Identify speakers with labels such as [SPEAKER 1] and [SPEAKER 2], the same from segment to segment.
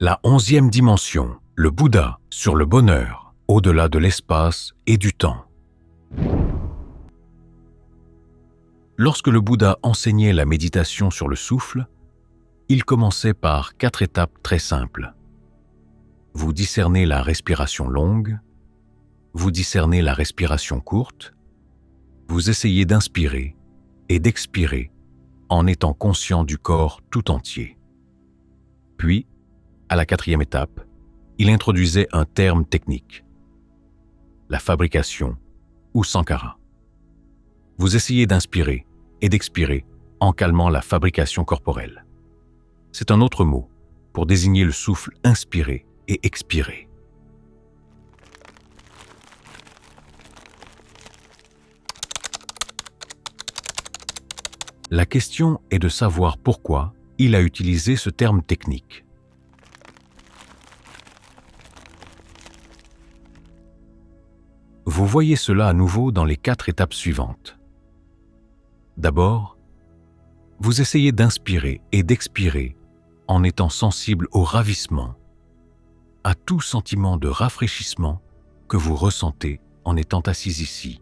[SPEAKER 1] La 11e dimension, le Bouddha sur le bonheur, au-delà de l'espace et du temps. Lorsque le Bouddha enseignait la méditation sur le souffle, il commençait par 4 étapes très simples. Vous discernez la respiration longue, vous discernez la respiration courte, vous essayez d'inspirer et d'expirer en étant conscient du corps tout entier. Puis, à la 4e étape, il introduisait un terme technique, la fabrication ou sankhara. Vous essayez d'inspirer et d'expirer en calmant la fabrication corporelle. C'est un autre mot pour désigner le souffle inspiré et expiré. La question est de savoir pourquoi il a utilisé ce terme technique. Vous voyez cela à nouveau dans les 4 étapes suivantes. D'abord, vous essayez d'inspirer et d'expirer en étant sensible au ravissement, à tout sentiment de rafraîchissement que vous ressentez en étant assis ici.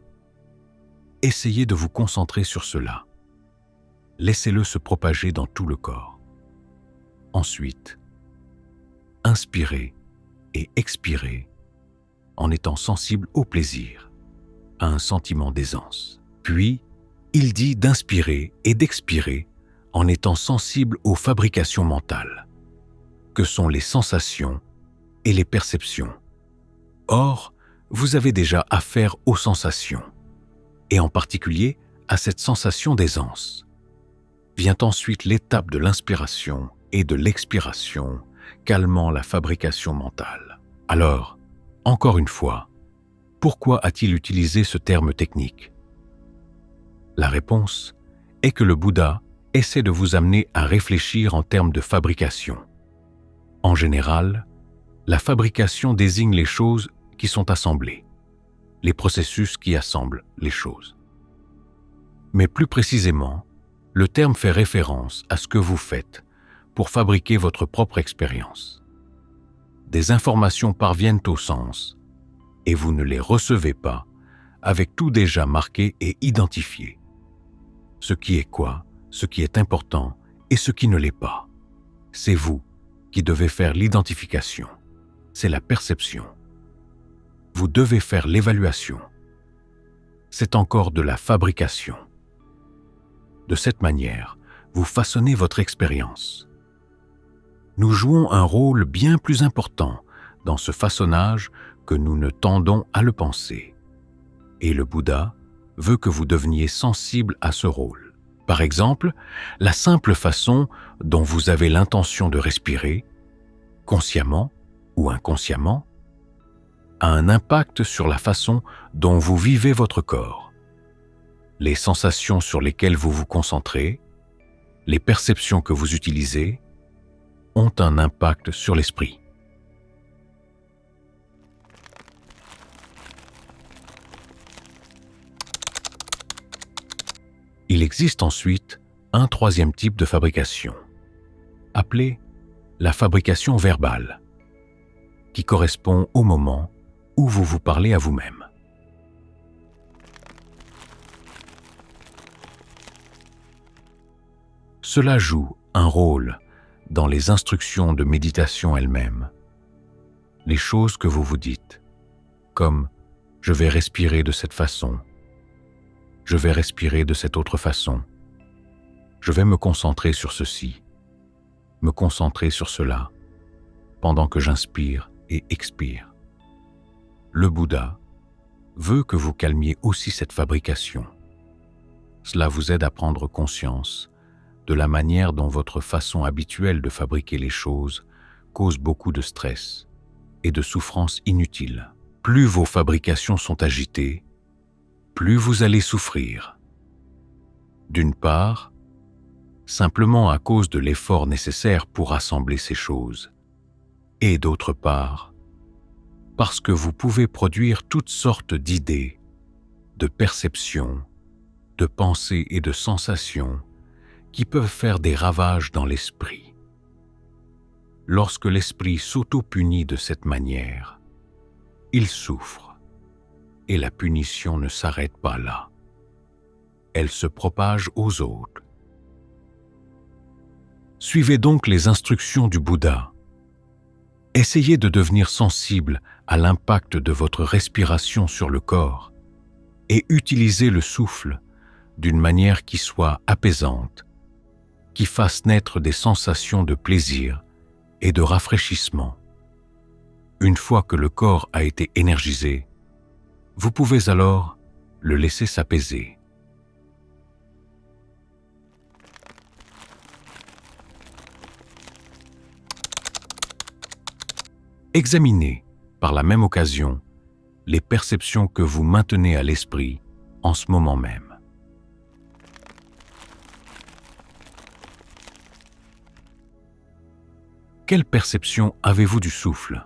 [SPEAKER 1] Essayez de vous concentrer sur cela. Laissez-le se propager dans tout le corps. Ensuite, inspirez et expirez en étant sensible au plaisir, à un sentiment d'aisance. Puis, il dit d'inspirer et d'expirer en étant sensible aux fabrications mentales, que sont les sensations et les perceptions. Or, vous avez déjà affaire aux sensations, et en particulier à cette sensation d'aisance. Vient ensuite l'étape de l'inspiration et de l'expiration, calmant la fabrication mentale. Alors, encore une fois, pourquoi a-t-il utilisé ce terme technique? La réponse est que le Bouddha essaie de vous amener à réfléchir en termes de fabrication. En général, la fabrication désigne les choses qui sont assemblées, les processus qui assemblent les choses. Mais plus précisément, le terme fait référence à ce que vous faites pour fabriquer votre propre expérience. Des informations parviennent au sens et vous ne les recevez pas avec tout déjà marqué et identifié. Ce qui est quoi, ce qui est important et ce qui ne l'est pas. C'est vous qui devez faire l'identification. C'est la perception. Vous devez faire l'évaluation. C'est encore de la fabrication. De cette manière, vous façonnez votre expérience. Nous jouons un rôle bien plus important dans ce façonnage que nous ne tendons à le penser. Et le Bouddha veut que vous deveniez sensible à ce rôle. Par exemple, la simple façon dont vous avez l'intention de respirer, consciemment ou inconsciemment, a un impact sur la façon dont vous vivez votre corps. Les sensations sur lesquelles vous vous concentrez, les perceptions que vous utilisez, ont un impact sur l'esprit. Il existe ensuite un 3e type de fabrication, appelé la fabrication verbale, qui correspond au moment où vous vous parlez à vous-même. Cela joue un rôle dans les instructions de méditation elles-mêmes. Les choses que vous vous dites, comme « je vais respirer de cette façon »,« je vais respirer de cette autre façon »,« je vais me concentrer sur ceci »,« me concentrer sur cela », pendant que j'inspire et expire. Le Bouddha veut que vous calmiez aussi cette fabrication. Cela vous aide à prendre conscience de la manière dont votre façon habituelle de fabriquer les choses cause beaucoup de stress et de souffrance inutile. Plus vos fabrications sont agitées, plus vous allez souffrir. D'une part, simplement à cause de l'effort nécessaire pour assembler ces choses, et d'autre part, parce que vous pouvez produire toutes sortes d'idées, de perceptions, de pensées et de sensations qui peuvent faire des ravages dans l'esprit. lorsque l'esprit s'auto-punit de cette manière, il souffre, et la punition ne s'arrête pas là. Elle se propage aux autres. Suivez donc les instructions du Bouddha. Essayez de devenir sensible à l'impact de votre respiration sur le corps et utilisez le souffle d'une manière qui soit apaisante, qui fasse naître des sensations de plaisir et de rafraîchissement. Une fois que le corps a été énergisé, vous pouvez alors le laisser s'apaiser. Examinez, par la même occasion, les perceptions que vous maintenez à l'esprit en ce moment même. Quelle perception avez-vous du souffle?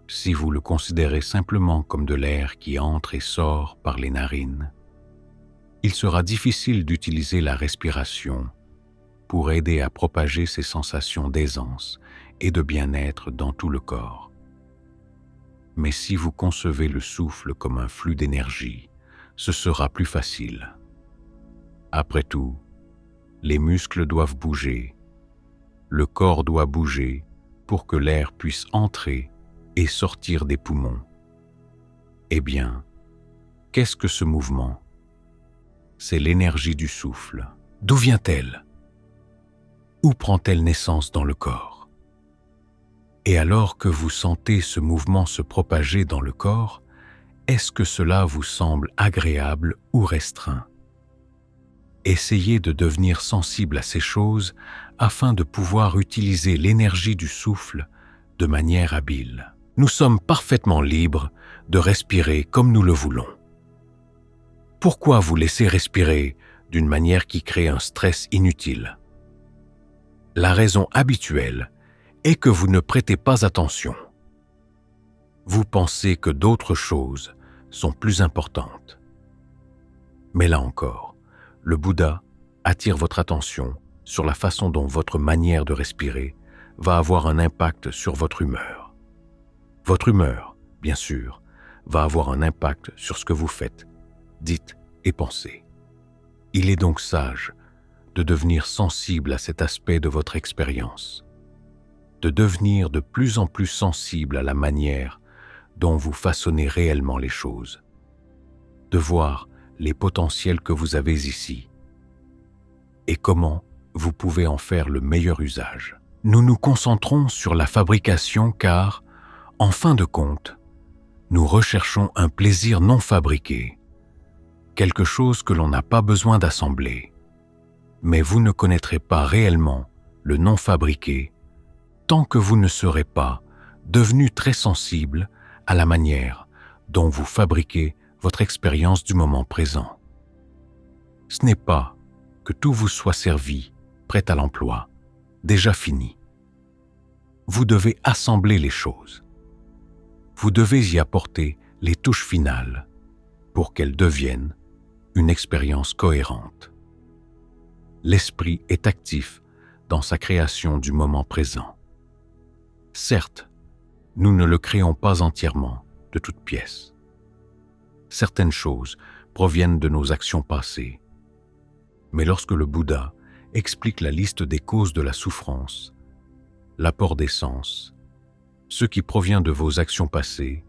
[SPEAKER 1] Si vous le considérez simplement comme de l'air qui entre et sort par les narines, il sera difficile d'utiliser la respiration pour aider à propager ces sensations d'aisance et de bien-être dans tout le corps. Mais si vous concevez le souffle comme un flux d'énergie, ce sera plus facile. Après tout, les muscles doivent bouger, le corps doit bouger pour que l'air puisse entrer et sortir des poumons. Eh bien, qu'est-ce que ce mouvement? C'est l'énergie du souffle. D'où vient-elle? Où prend-elle naissance dans le corps? Et alors que vous sentez ce mouvement se propager dans le corps, est-ce que cela vous semble agréable ou restreint? Essayez de devenir sensible à ces choses afin de pouvoir utiliser l'énergie du souffle de manière habile. Nous sommes parfaitement libres de respirer comme nous le voulons. Pourquoi vous laisser respirer d'une manière qui crée un stress inutile? La raison habituelle est que vous ne prêtez pas attention. Vous pensez que d'autres choses sont plus importantes. Mais là encore, le Bouddha attire votre attention sur la façon dont votre manière de respirer va avoir un impact sur votre humeur. Votre humeur, bien sûr, va avoir un impact sur ce que vous faites, dites et pensez. Il est donc sage de devenir sensible à cet aspect de votre expérience, de devenir de plus en plus sensible à la manière dont vous façonnez réellement les choses, de voir les potentiels que vous avez ici et comment vous pouvez en faire le meilleur usage. Nous nous concentrons sur la fabrication car, en fin de compte, nous recherchons un plaisir non fabriqué, quelque chose que l'on n'a pas besoin d'assembler. Mais vous ne connaîtrez pas réellement le non fabriqué tant que vous ne serez pas devenu très sensible à la manière dont vous fabriquez votre expérience du moment présent. Ce n'est pas que tout vous soit servi, prêt à l'emploi, déjà fini. Vous devez assembler les choses. Vous devez y apporter les touches finales pour qu'elles deviennent une expérience cohérente. L'esprit est actif dans sa création du moment présent. Certes, nous ne le créons pas entièrement, de toutes pièces. Certaines choses proviennent de nos actions passées. Mais lorsque le Bouddha explique la liste des causes de la souffrance, l'apport des sens, ce qui provient de vos actions passées,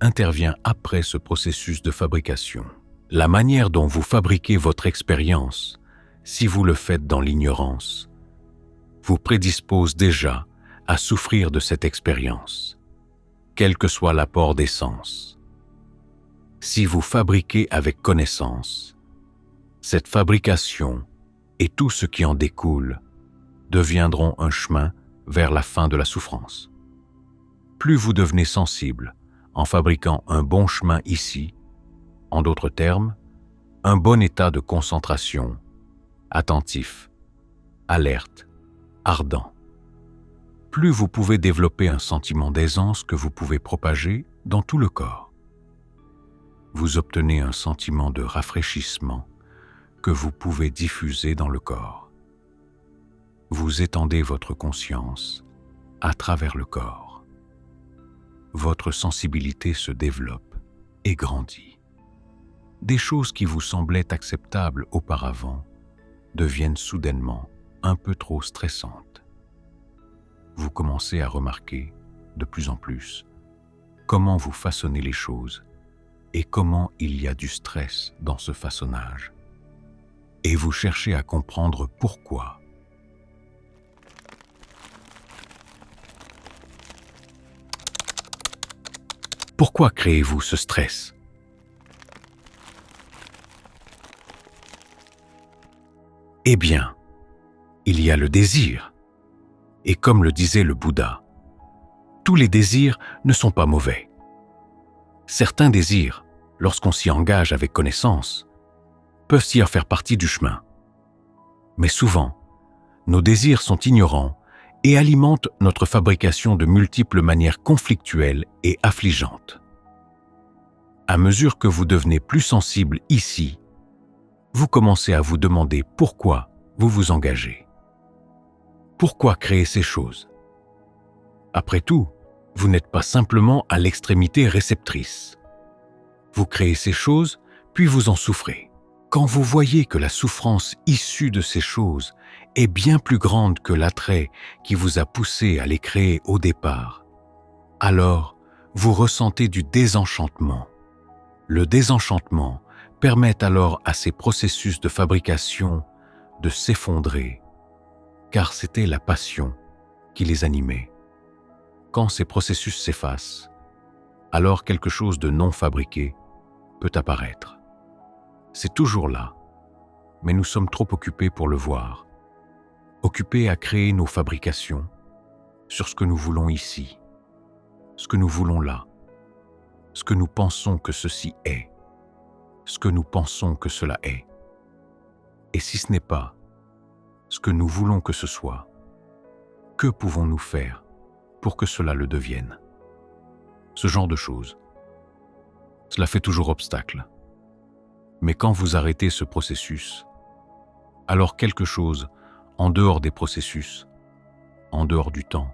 [SPEAKER 1] intervient après ce processus de fabrication. La manière dont vous fabriquez votre expérience, si vous le faites dans l'ignorance, vous prédispose déjà à souffrir de cette expérience, quel que soit l'apport des sens. Si vous fabriquez avec connaissance, cette fabrication et tout ce qui en découle deviendront un chemin vers la fin de la souffrance. Plus vous devenez sensible en fabriquant un bon chemin ici, en d'autres termes, un bon état de concentration, attentif, alerte, ardent. Plus vous pouvez développer un sentiment d'aisance que vous pouvez propager dans tout le corps. Vous obtenez un sentiment de rafraîchissement que vous pouvez diffuser dans le corps. vous étendez votre conscience à travers le corps. Votre sensibilité se développe et grandit. Des choses qui vous semblaient acceptables auparavant deviennent soudainement un peu trop stressantes. Vous commencez à remarquer, de plus en plus, comment vous façonnez les choses et comment il y a du stress dans ce façonnage. Et vous cherchez à comprendre pourquoi. Pourquoi créez-vous ce stress? Eh bien, il y a le désir. Et comme le disait le Bouddha, tous les désirs ne sont pas mauvais. Certains désirs, lorsqu'on s'y engage avec connaissance, peuvent y faire partie du chemin. Mais souvent, nos désirs sont ignorants et alimentent notre fabrication de multiples manières conflictuelles et affligeantes. À mesure que vous devenez plus sensible ici, vous commencez à vous demander pourquoi vous vous engagez. Pourquoi créer ces choses? Après tout, vous n'êtes pas simplement à l'extrémité réceptrice. Vous créez ces choses, puis vous en souffrez. Quand vous voyez que la souffrance issue de ces choses est bien plus grande que l'attrait qui vous a poussé à les créer au départ, alors vous ressentez du désenchantement. Le désenchantement permet alors à ces processus de fabrication de s'effondrer, car c'était la passion qui les animait. Quand ces processus s'effacent, alors quelque chose de non fabriqué peut apparaître. C'est toujours là, mais nous sommes trop occupés pour le voir, occupés à créer nos fabrications sur ce que nous voulons ici, ce que nous voulons là, ce que nous pensons que ceci est, ce que nous pensons que cela est. Et si ce n'est pas ce que nous voulons que ce soit, que pouvons-nous faire pour que cela le devienne? Ce genre de choses. Cela fait toujours obstacle. Mais quand vous arrêtez ce processus, alors quelque chose, en dehors des processus, en dehors du temps,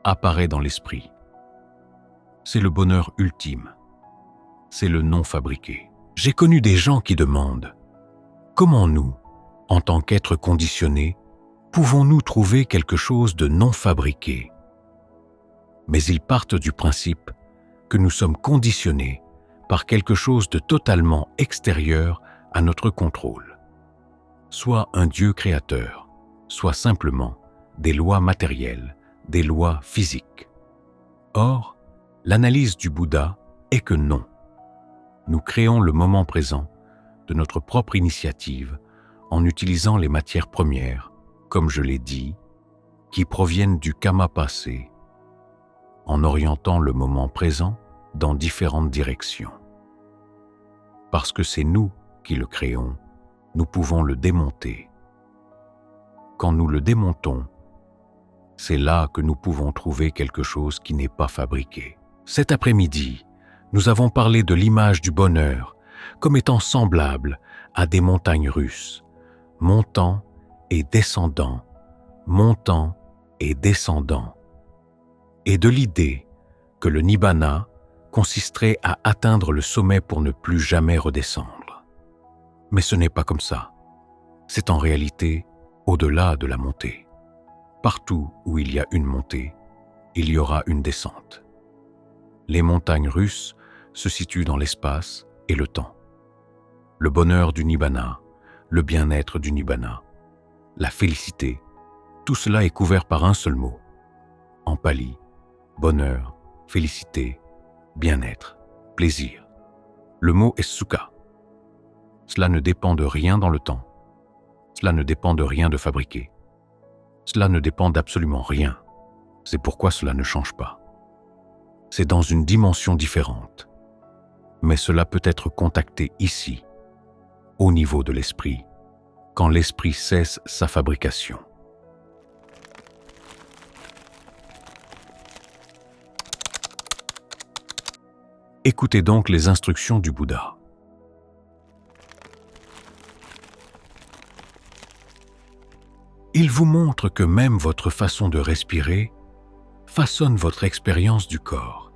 [SPEAKER 1] apparaît dans l'esprit. C'est le bonheur ultime. C'est le non fabriqué. J'ai connu des gens qui demandent « Comment nous, en tant qu'êtres conditionnés, pouvons-nous trouver quelque chose de non fabriqué ?» Mais ils partent du principe que nous sommes conditionnés par quelque chose de totalement extérieur à notre contrôle. Soit un Dieu créateur, soit simplement des lois matérielles, des lois physiques. Or, l'analyse du Bouddha est que non. Nous créons le moment présent de notre propre initiative en utilisant les matières premières, comme je l'ai dit, qui proviennent du karma passé, en orientant le moment présent dans différentes directions. Parce que c'est nous qui le créons, nous pouvons le démonter. Quand nous le démontons, c'est là que nous pouvons trouver quelque chose qui n'est pas fabriqué. Cet après-midi, nous avons parlé de l'image du bonheur comme étant semblable à des montagnes russes, montant et descendant, montant et descendant, et de l'idée que le nibbana consisterait à atteindre le sommet pour ne plus jamais redescendre. Mais ce n'est pas comme ça. C'est en réalité au-delà de la montée. Partout où il y a une montée, il y aura une descente. Les montagnes russes se situent dans l'espace et le temps. Le bonheur du nibbana, le bien-être du nibbana, la félicité, tout cela est couvert par un seul mot. En pali, bonheur, félicité, bien-être, plaisir. Le mot est sukha. Cela ne dépend de rien dans le temps. Cela ne dépend de rien de fabriqué. Cela ne dépend d'absolument rien. C'est pourquoi cela ne change pas. C'est dans une dimension différente. Mais cela peut être contacté ici, au niveau de l'esprit, quand l'esprit cesse sa fabrication. Écoutez donc les instructions du Bouddha. Il vous montre que même votre façon de respirer façonne votre expérience du corps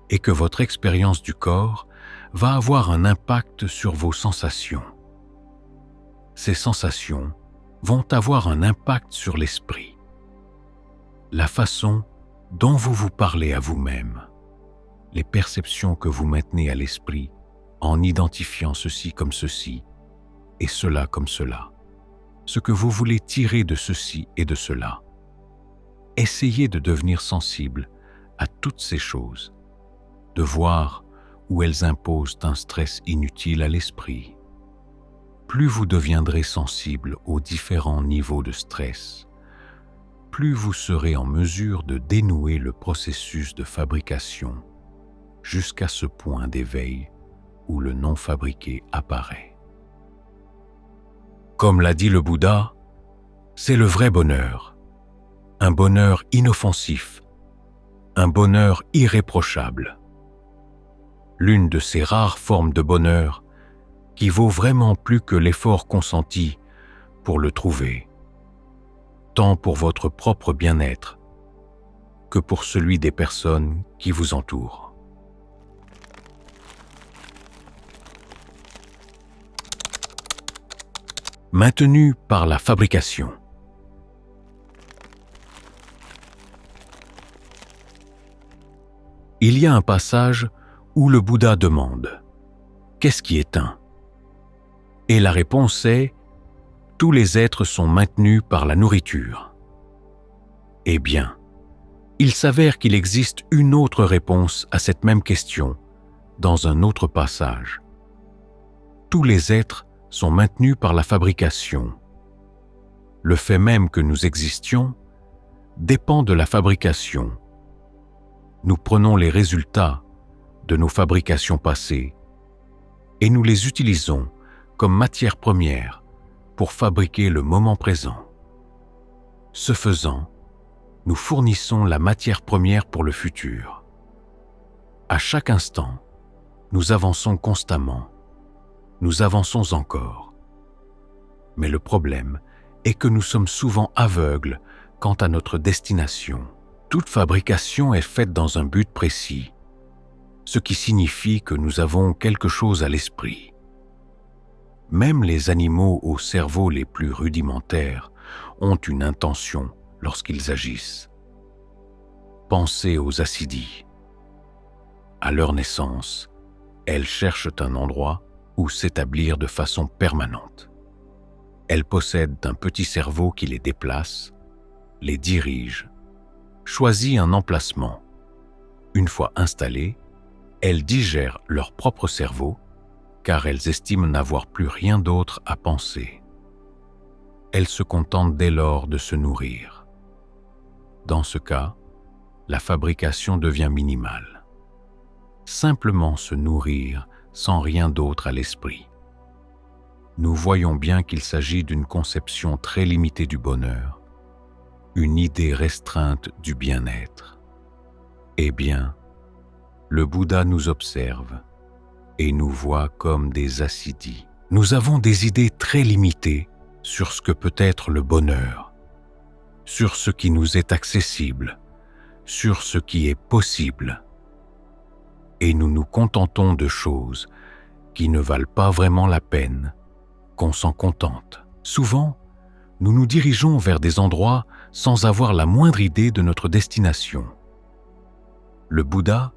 [SPEAKER 1] et que votre expérience du corps va avoir un impact sur vos sensations. Ces sensations vont avoir un impact sur l'esprit. La façon dont vous vous parlez à vous-même, les perceptions que vous maintenez à l'esprit en identifiant ceci comme ceci et cela comme cela, ce que vous voulez tirer de ceci et de cela. Essayez de devenir sensible à toutes ces choses, de voir où elles imposent un stress inutile à l'esprit. Plus vous deviendrez sensible aux différents niveaux de stress, plus vous serez en mesure de dénouer le processus de fabrication jusqu'à ce point d'éveil où le non fabriqué apparaît. Comme l'a dit le Bouddha, c'est le vrai bonheur, un bonheur inoffensif, un bonheur irréprochable. L'une de ces rares formes de bonheur qui vaut vraiment plus que l'effort consenti pour le trouver, tant pour votre propre bien-être que pour celui des personnes qui vous entourent. Maintenu par la fabrication. Il y a un passage où le Bouddha demande « Qu'est-ce qui est un ?» Et la réponse est « Tous les êtres sont maintenus par la nourriture. » Eh bien, il s'avère qu'il existe une autre réponse à cette même question dans un autre passage. Tous les êtres sont maintenus par la fabrication. Le fait même que nous existions dépend de la fabrication. Nous prenons les résultats de nos fabrications passées et nous les utilisons comme matière première pour fabriquer le moment présent. Ce faisant, nous fournissons la matière première pour le futur. À chaque instant, nous avançons constamment. Nous avançons encore. Mais le problème est que nous sommes souvent aveugles quant à notre destination. Toute fabrication est faite dans un but précis, ce qui signifie que nous avons quelque chose à l'esprit. Même les animaux au cerveau les plus rudimentaires ont une intention lorsqu'ils agissent. Pensez aux assidis. À leur naissance, elles cherchent un endroit où s'établir de façon permanente. Elles possèdent un petit cerveau qui les déplace, les dirige, choisit un emplacement. Une fois installées, elles digèrent leur propre cerveau, car elles estiment n'avoir plus rien d'autre à penser. Elles se contentent dès lors de se nourrir. Dans ce cas, la fabrication devient minimale. Simplement se nourrir sans rien d'autre à l'esprit. Nous voyons bien qu'il s'agit d'une conception très limitée du bonheur, une idée restreinte du bien-être. Eh bien, le Bouddha nous observe et nous voit comme des assidis. Nous avons des idées très limitées sur ce que peut être le bonheur, sur ce qui nous est accessible, sur ce qui est possible. Et nous nous contentons de choses qui ne valent pas vraiment la peine qu'on s'en contente. Souvent, nous nous dirigeons vers des endroits sans avoir la moindre idée de notre destination. Le Bouddha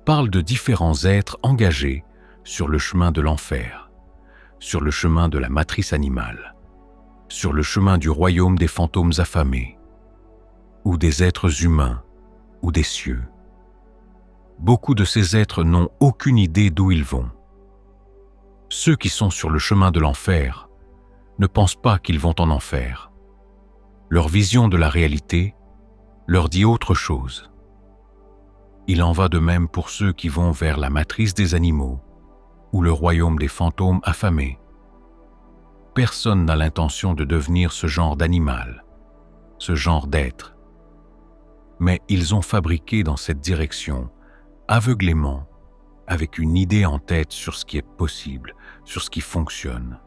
[SPEAKER 1] parle de différents êtres engagés sur le chemin de l'enfer, sur le chemin de la matrice animale, sur le chemin du royaume des fantômes affamés, ou des êtres humains, ou des cieux. Beaucoup de ces êtres n'ont aucune idée d'où ils vont. Ceux qui sont sur le chemin de l'enfer ne pensent pas qu'ils vont en enfer. Leur vision de la réalité leur dit autre chose. Il en va de même pour ceux qui vont vers la matrice des animaux ou le royaume des fantômes affamés. Personne n'a l'intention de devenir ce genre d'animal, ce genre d'être. Mais ils ont fabriqué dans cette direction aveuglément, avec une idée en tête sur ce qui est possible, sur ce qui fonctionne.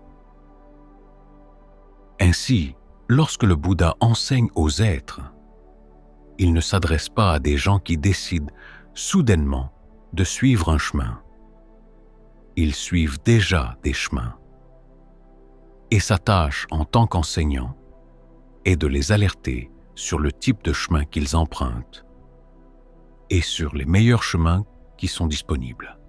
[SPEAKER 1] Ainsi, lorsque le Bouddha enseigne aux êtres, il ne s'adresse pas à des gens qui décident soudainement de suivre un chemin. Ils suivent déjà des chemins. Et sa tâche en tant qu'enseignant est de les alerter sur le type de chemin qu'ils empruntent et sur les meilleurs chemins qui sont disponibles.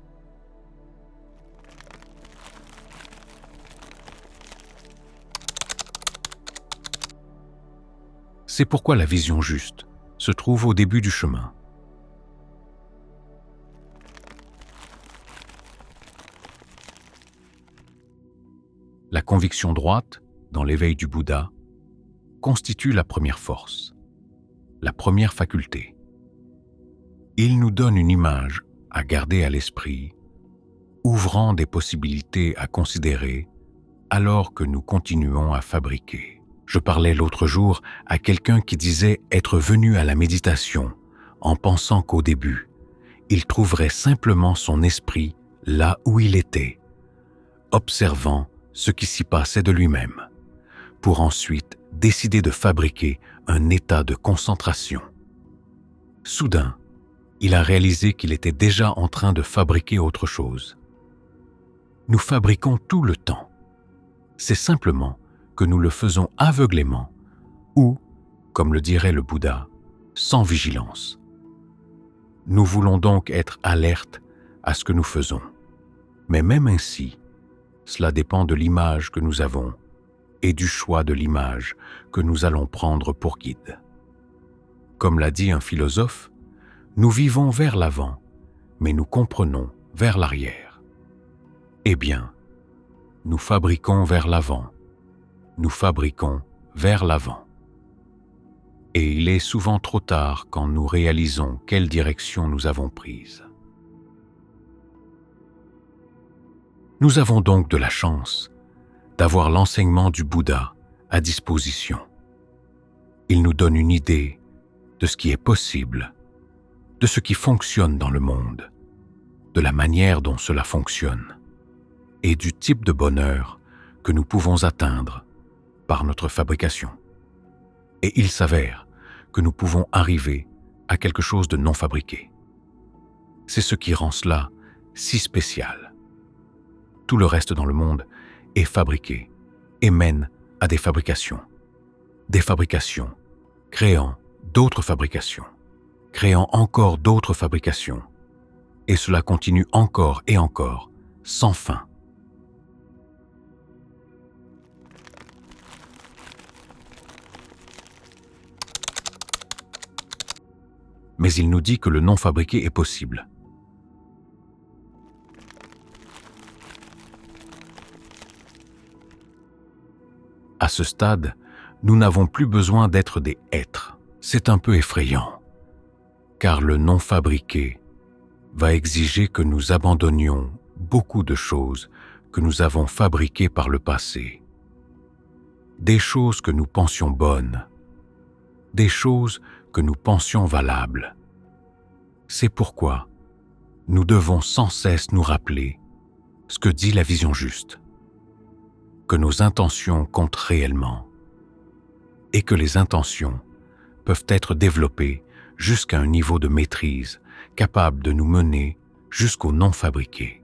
[SPEAKER 1] C'est pourquoi la vision juste se trouve au début du chemin. La conviction droite, dans l'éveil du Bouddha, constitue la première force, la première faculté. Il nous donne une image à garder à l'esprit, ouvrant des possibilités à considérer alors que nous continuons à fabriquer. Je parlais l'autre jour à quelqu'un qui disait être venu à la méditation en pensant qu'au début, il trouverait simplement son esprit là où il était, observant ce qui s'y passait de lui-même, pour ensuite décider de fabriquer un état de concentration. Soudain, il a réalisé qu'il était déjà en train de fabriquer autre chose. Nous fabriquons tout le temps. C'est simplement que nous le faisons aveuglément ou, comme le dirait le Bouddha, sans vigilance. Nous voulons donc être alertes à ce que nous faisons. Mais même ainsi, cela dépend de l'image que nous avons et du choix de l'image que nous allons prendre pour guide. Comme l'a dit un philosophe, nous vivons vers l'avant, mais nous comprenons vers l'arrière. Eh bien, nous fabriquons vers l'avant, nous fabriquons vers l'avant. Et il est souvent trop tard quand nous réalisons quelle direction nous avons prise. Nous avons donc de la chance d'avoir l'enseignement du Bouddha à disposition. Il nous donne une idée de ce qui est possible, de ce qui fonctionne dans le monde, de la manière dont cela fonctionne et du type de bonheur que nous pouvons atteindre par notre fabrication. Et il s'avère que nous pouvons arriver à quelque chose de non fabriqué. C'est ce qui rend cela si spécial. Tout le reste dans le monde est fabriqué et mène à des fabrications créant d'autres fabrications, créant encore d'autres fabrications, et cela continue encore et encore, sans fin. Mais il nous dit que le non fabriqué est possible. À ce stade, nous n'avons plus besoin d'être des êtres. C'est un peu effrayant, car le non fabriqué va exiger que nous abandonnions beaucoup de choses que nous avons fabriquées par le passé. Des choses que nous pensions bonnes, des choses que nous pensions valables. C'est pourquoi nous devons sans cesse nous rappeler ce que dit la vision juste, que nos intentions comptent réellement et que les intentions peuvent être développées jusqu'à un niveau de maîtrise capable de nous mener jusqu'au non fabriqué.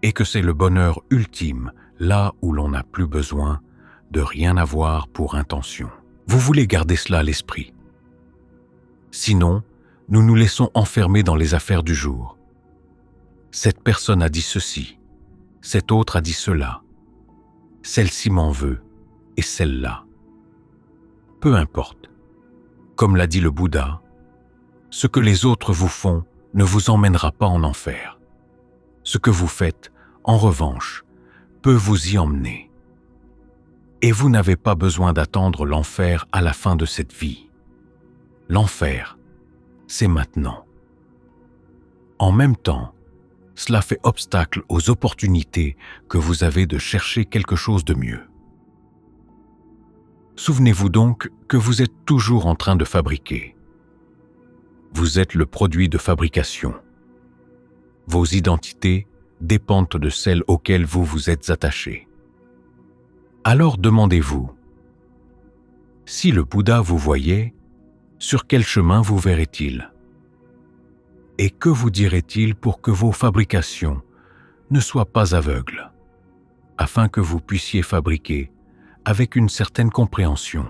[SPEAKER 1] Et que c'est le bonheur ultime là où l'on n'a plus besoin de rien avoir pour intention. Vous voulez garder cela à l'esprit. Sinon, nous nous laissons enfermer dans les affaires du jour. Cette personne a dit ceci, cette autre a dit cela, celle-ci m'en veut et celle-là. Peu importe. Comme l'a dit le Bouddha, ce que les autres vous font ne vous emmènera pas en enfer. Ce que vous faites, en revanche, peut vous y emmener. Et vous n'avez pas besoin d'attendre l'enfer à la fin de cette vie. L'enfer, c'est maintenant. En même temps, cela fait obstacle aux opportunités que vous avez de chercher quelque chose de mieux. Souvenez-vous donc que vous êtes toujours en train de fabriquer. Vous êtes le produit de fabrication. Vos identités dépendent de celles auxquelles vous vous êtes attaché. Alors demandez-vous, Si le Bouddha vous voyait, sur quel chemin vous verrait-il? Et que vous dirait-il pour que vos fabrications ne soient pas aveugles, afin que vous puissiez fabriquer avec une certaine compréhension?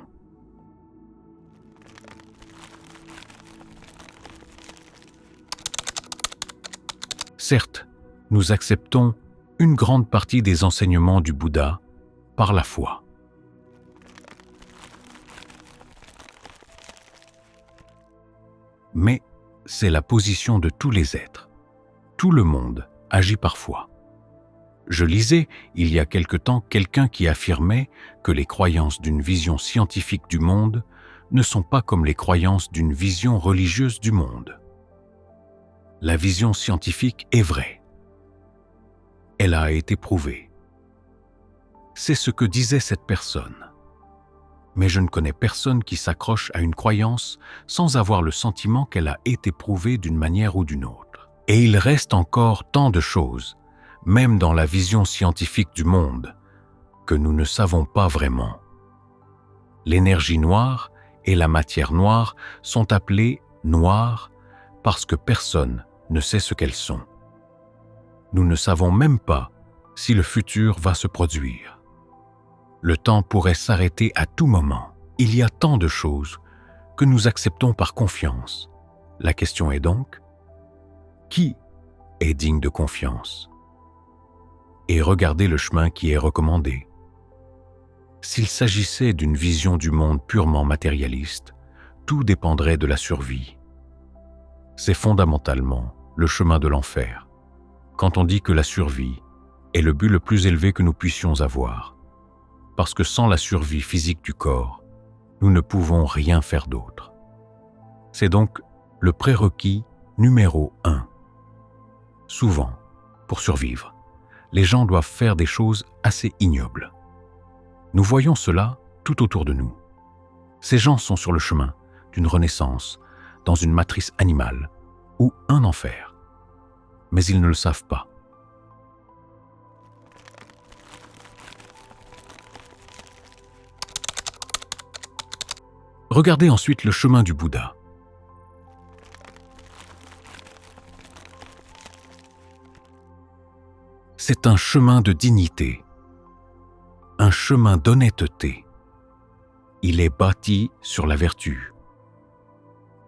[SPEAKER 1] Certes, nous acceptons une grande partie des enseignements du Bouddha par la foi. Mais c'est la position de tous les êtres. Tout le monde agit par foi. Je lisais, il y a quelque temps, quelqu'un qui affirmait que les croyances d'une vision scientifique du monde ne sont pas comme les croyances d'une vision religieuse du monde. La vision scientifique est vraie. Elle a été prouvée. C'est ce que disait cette personne. Mais je ne connais personne qui s'accroche à une croyance sans avoir le sentiment qu'elle a été prouvée d'une manière ou d'une autre. Et il reste encore tant de choses, même dans la vision scientifique du monde, que nous ne savons pas vraiment. L'énergie noire et la matière noire sont appelées noires parce que personne ne sait ce qu'elles sont. Nous ne savons même pas si le futur va se produire. Le temps pourrait s'arrêter à tout moment. Il y a tant de choses que nous acceptons par confiance. La question est donc, qui est digne de confiance? Et regardez le chemin qui est recommandé. S'il s'agissait d'une vision du monde purement matérialiste, tout dépendrait de la survie. C'est fondamentalement le chemin de l'enfer, quand on dit que la survie est le but le plus élevé que nous puissions avoir, parce que sans la survie physique du corps, nous ne pouvons rien faire d'autre. C'est donc le prérequis numéro 1. Souvent, pour survivre, les gens doivent faire des choses assez ignobles. Nous voyons cela tout autour de nous. Ces gens sont sur le chemin d'une renaissance dans une matrice animale ou un enfer, mais ils ne le savent pas. Regardez ensuite le chemin du Bouddha. C'est un chemin de dignité, un chemin d'honnêteté. Il est bâti sur la vertu,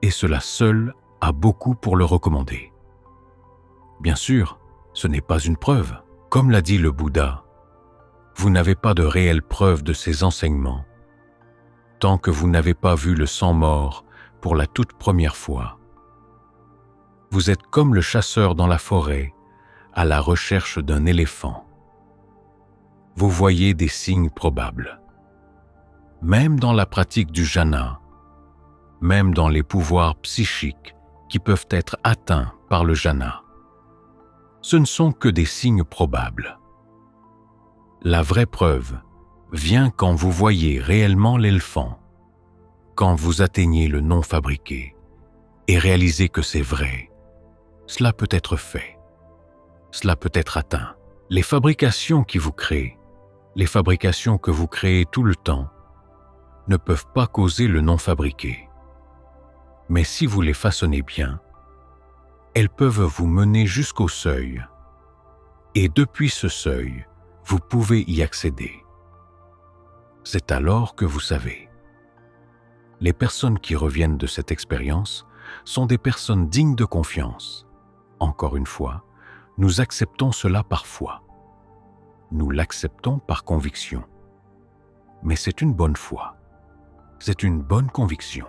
[SPEAKER 1] et cela seul a beaucoup pour le recommander. Bien sûr, ce n'est pas une preuve. Comme l'a dit le Bouddha, vous n'avez pas de réelle preuve de ces enseignements tant que vous n'avez pas vu le sang mort pour la toute première fois. Vous êtes comme le chasseur dans la forêt à la recherche d'un éléphant. Vous voyez des signes probables. Même dans la pratique du jhana, même dans les pouvoirs psychiques qui peuvent être atteints par le jhana, ce ne sont que des signes probables. La vraie preuve vient quand vous voyez réellement l'éléphant, quand vous atteignez le non fabriqué et réalisez que c'est vrai. Cela peut être fait, cela peut être atteint. Les fabrications qui vous créent, les fabrications que vous créez tout le temps, ne peuvent pas causer le non fabriqué. Mais si vous les façonnez bien, elles peuvent vous mener jusqu'au seuil. Et depuis ce seuil, vous pouvez y accéder. C'est alors que vous savez. Les personnes qui reviennent de cette expérience sont des personnes dignes de confiance. Encore une fois, nous acceptons cela par foi. Nous l'acceptons par conviction. Mais c'est une bonne foi. C'est une bonne conviction.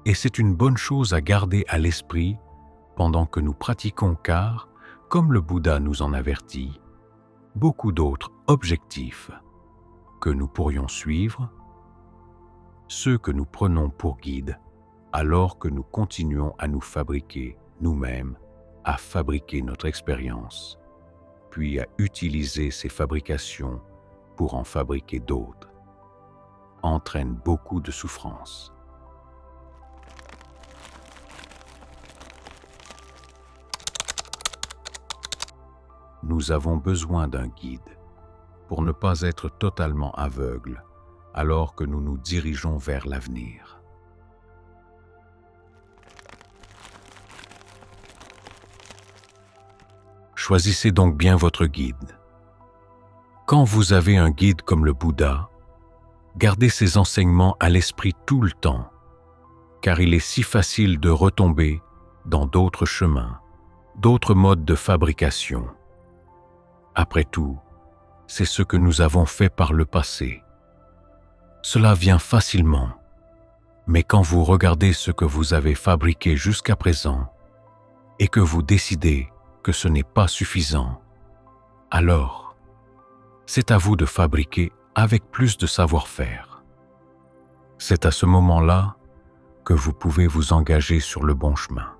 [SPEAKER 1] Et c'est une bonne chose à garder à l'esprit pendant que nous pratiquons car, comme le Bouddha nous en avertit, beaucoup d'autres objectifs que nous pourrions suivre, ceux que nous prenons pour guide alors que nous continuons à nous fabriquer nous-mêmes, à fabriquer notre expérience, puis à utiliser ces fabrications pour en fabriquer d'autres, entraînent beaucoup de souffrance. Nous avons besoin d'un guide pour ne pas être totalement aveugles alors que nous nous dirigeons vers l'avenir. Choisissez donc bien votre guide. Quand vous avez un guide comme le Bouddha, gardez ses enseignements à l'esprit tout le temps, car il est si facile de retomber dans d'autres chemins, d'autres modes de fabrication. Après tout, c'est ce que nous avons fait par le passé. Cela vient facilement, mais quand vous regardez ce que vous avez fabriqué jusqu'à présent et que vous décidez que ce n'est pas suffisant, alors c'est à vous de fabriquer avec plus de savoir-faire. C'est à ce moment-là que vous pouvez vous engager sur le bon chemin.